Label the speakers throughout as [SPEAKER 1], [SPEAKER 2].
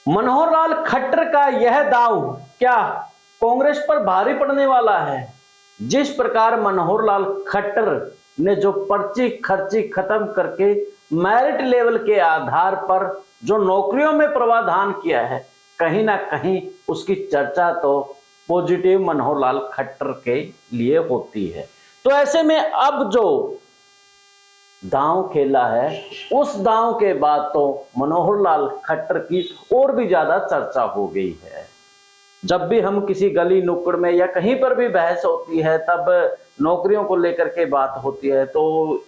[SPEAKER 1] मनोहर लाल खट्टर का यह दांव क्या कांग्रेस पर भारी पड़ने वाला है। जिस प्रकार मनोहर लाल खट्टर ने जो पर्ची खर्ची खत्म करके मेरिट लेवल के आधार पर जो नौकरियों में प्रावधान किया है, कहीं ना कहीं उसकी चर्चा तो पॉजिटिव मनोहर लाल खट्टर के लिए होती है। तो ऐसे में अब जो दांव खेला है, उस दांव के बाद तो मनोहर लाल खट्टर की और भी ज्यादा चर्चा हो गई है। जब भी हम किसी गली नुक्कड़ में या कहीं पर भी बहस होती है, तब नौकरियों को लेकर के बात होती है, तो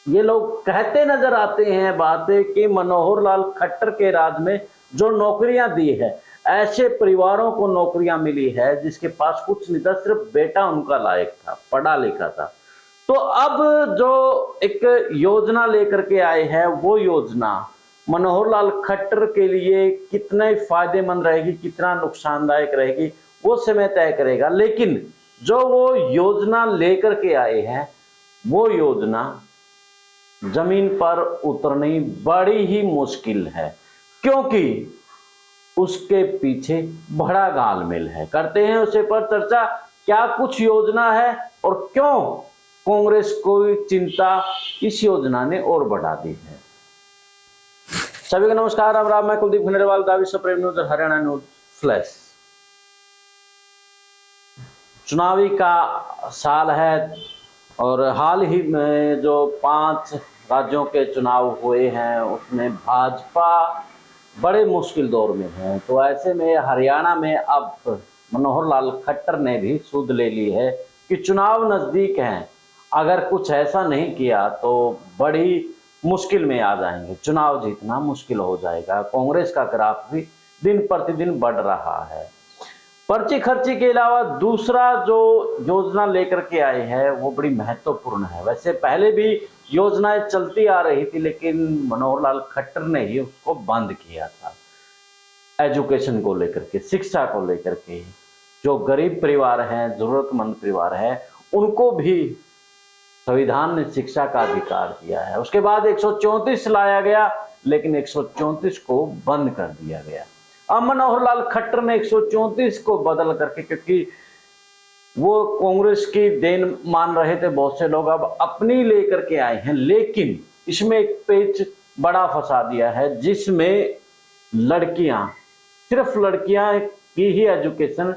[SPEAKER 1] ये लोग कहते नजर आते हैं बातें कि मनोहर लाल खट्टर के राज में जो नौकरियां दी है, ऐसे परिवारों को नौकरियां मिली है जिसके पास कुछ नहीं था, सिर्फ बेटा उनका लायक था, पढ़ा लिखा था। तो अब जो एक योजना लेकर के आए हैं, वो योजना मनोहर लाल खट्टर के लिए कितना फायदेमंद रहेगी, कितना नुकसानदायक रहेगी, वो समय तय करेगा। लेकिन जो वो योजना लेकर के आए हैं, वो योजना जमीन पर उतरनी बड़ी ही मुश्किल है, क्योंकि उसके पीछे बड़ा घालमेल है। करते हैं उसे पर चर्चा, क्या कुछ योजना है और क्यों कांग्रेस को चिंता इस योजना ने और बढ़ा दी है। सभी को नमस्कार, राम राम। मैं कुलदीप खंडेलवाल, दावी सुप्रीम न्यूज और हरियाणा न्यूज फ्लैश। चुनावी का साल है और हाल ही में जो 5 राज्यों के चुनाव हुए हैं, उसमें भाजपा बड़े मुश्किल दौर में है। तो ऐसे में हरियाणा में अब मनोहर लाल खट्टर ने भी सुध ले ली है कि चुनाव नजदीक हैं, अगर कुछ ऐसा नहीं किया तो बड़ी मुश्किल में आ जाएंगे, चुनाव जीतना मुश्किल हो जाएगा। कांग्रेस का ग्राफ भी दिन प्रतिदिन बढ़ रहा है। पर्ची खर्ची के अलावा दूसरा जो योजना लेकर के आए हैं, वो बड़ी महत्वपूर्ण है। वैसे पहले भी योजनाएं चलती आ रही थी, लेकिन मनोहर लाल खट्टर ने ही उसको बंद किया था। एजुकेशन को लेकर के, शिक्षा को लेकर के, जो गरीब परिवार हैं, जरूरतमंद परिवार हैं, उनको भी संविधान ने शिक्षा का अधिकार दिया है। उसके बाद 134 लाया गया, लेकिन 134 को बंद कर दिया गया। अब मनोहर लाल खट्टर ने 134 को बदल करके, क्योंकि वो कांग्रेस की देन मान रहे थे बहुत से लोग, अब अपनी लेकर के आए हैं। लेकिन इसमें एक पेच बड़ा फंसा दिया है, जिसमें लड़कियां, सिर्फ लड़कियां की ही एजुकेशन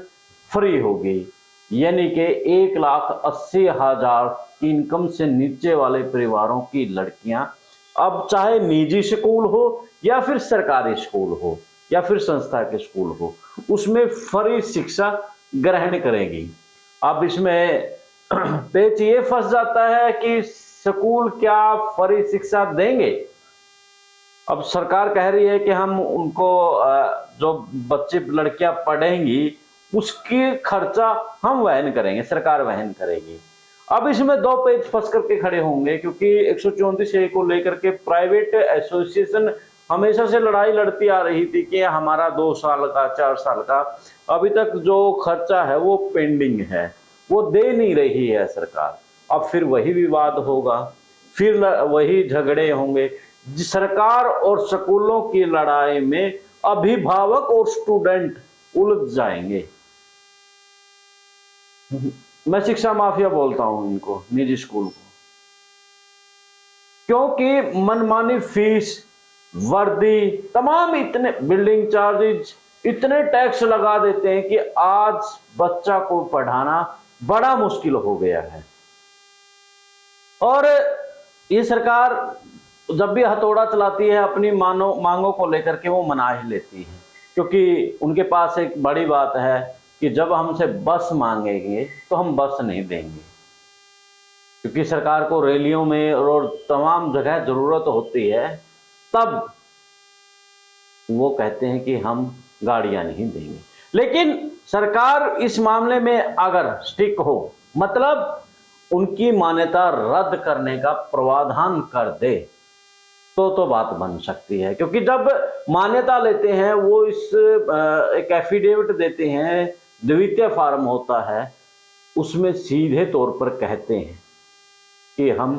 [SPEAKER 1] फ्री होगी, यानी कि 1,80,000 इनकम से नीचे वाले परिवारों की लड़कियां अब चाहे निजी स्कूल हो या फिर सरकारी स्कूल हो या फिर संस्था के स्कूल हो, उसमें फ्री शिक्षा ग्रहण करेंगी। अब इसमें पेच ये फंस जाता है कि स्कूल क्या फ्री शिक्षा देंगे। अब सरकार कह रही है कि हम उनको जो बच्चे लड़कियां पढ़ेंगी उसकी खर्चा हम वहन करेंगे, सरकार वहन करेगी। अब इसमें 2 पेज फंस करके खड़े होंगे, क्योंकि 134A को लेकर के प्राइवेट एसोसिएशन हमेशा से लड़ाई लड़ती आ रही थी कि हमारा 2 साल का 4 साल का अभी तक जो खर्चा है वो पेंडिंग है, वो दे नहीं रही है सरकार। अब फिर वही विवाद होगा, फिर वही झगड़े होंगे। सरकार और स्कूलों की लड़ाई में अभिभावक और स्टूडेंट उलझ जाएंगे। मैं शिक्षा माफिया बोलता हूं इनको, निजी स्कूल को, क्योंकि मनमानी फीस, वर्दी, तमाम इतने बिल्डिंग चार्जेज, इतने टैक्स लगा देते हैं कि आज बच्चा को पढ़ाना बड़ा मुश्किल हो गया है। और ये सरकार जब भी हथौड़ा चलाती है, अपनी मांगों को लेकर के वो मना ही लेती है, क्योंकि उनके पास एक बड़ी बात है कि जब हमसे बस मांगेंगे तो हम बस नहीं देंगे, क्योंकि सरकार को रैलियों में और तमाम जगह जरूरत होती है, तब वो कहते हैं कि हम गाड़ियां नहीं देंगे। लेकिन सरकार इस मामले में अगर स्टिक हो, मतलब उनकी मान्यता रद्द करने का प्रावधान कर दे, तो बात बन सकती है। क्योंकि जब मान्यता लेते हैं, वो इस एक एफिडेविट देते हैं, द्वितीय फॉर्म होता है, उसमें सीधे तौर पर कहते हैं कि हम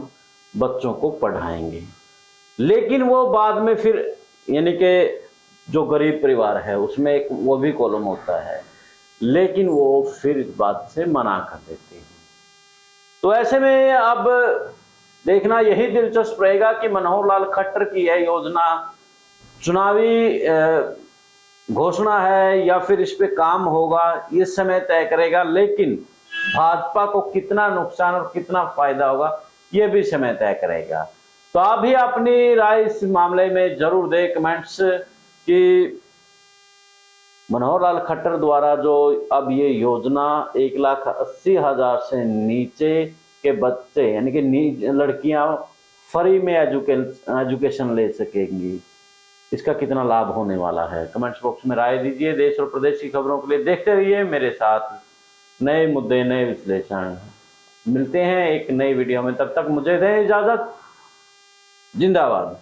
[SPEAKER 1] बच्चों को पढ़ाएंगे। लेकिन वो बाद में फिर यानी कि जो गरीब परिवार है उसमें एक वो भी कॉलम होता है, लेकिन वो फिर इस बात से मना कर देते हैं। तो ऐसे में अब देखना यही दिलचस्प रहेगा कि मनोहर लाल खट्टर की यह योजना चुनावी घोषणा है या फिर इस पे काम होगा, ये समय तय करेगा। लेकिन भाजपा को कितना नुकसान और कितना फायदा होगा ये भी समय तय करेगा। तो आप भी अपनी राय इस मामले में जरूर दें कमेंट्स कि मनोहर लाल खट्टर द्वारा जो अब ये योजना 1,80,000 से नीचे के बच्चे यानी कि लड़कियां फ्री में एजुकेशन ले सकेंगी, इसका कितना लाभ होने वाला है, कमेंट्स बॉक्स में राय दीजिए। देश और प्रदेश की खबरों के लिए देखते रहिए मेरे साथ, नए मुद्दे नए विश्लेषण। मिलते हैं एक नई वीडियो में, तब तक मुझे दें इजाजत। जिंदाबाद।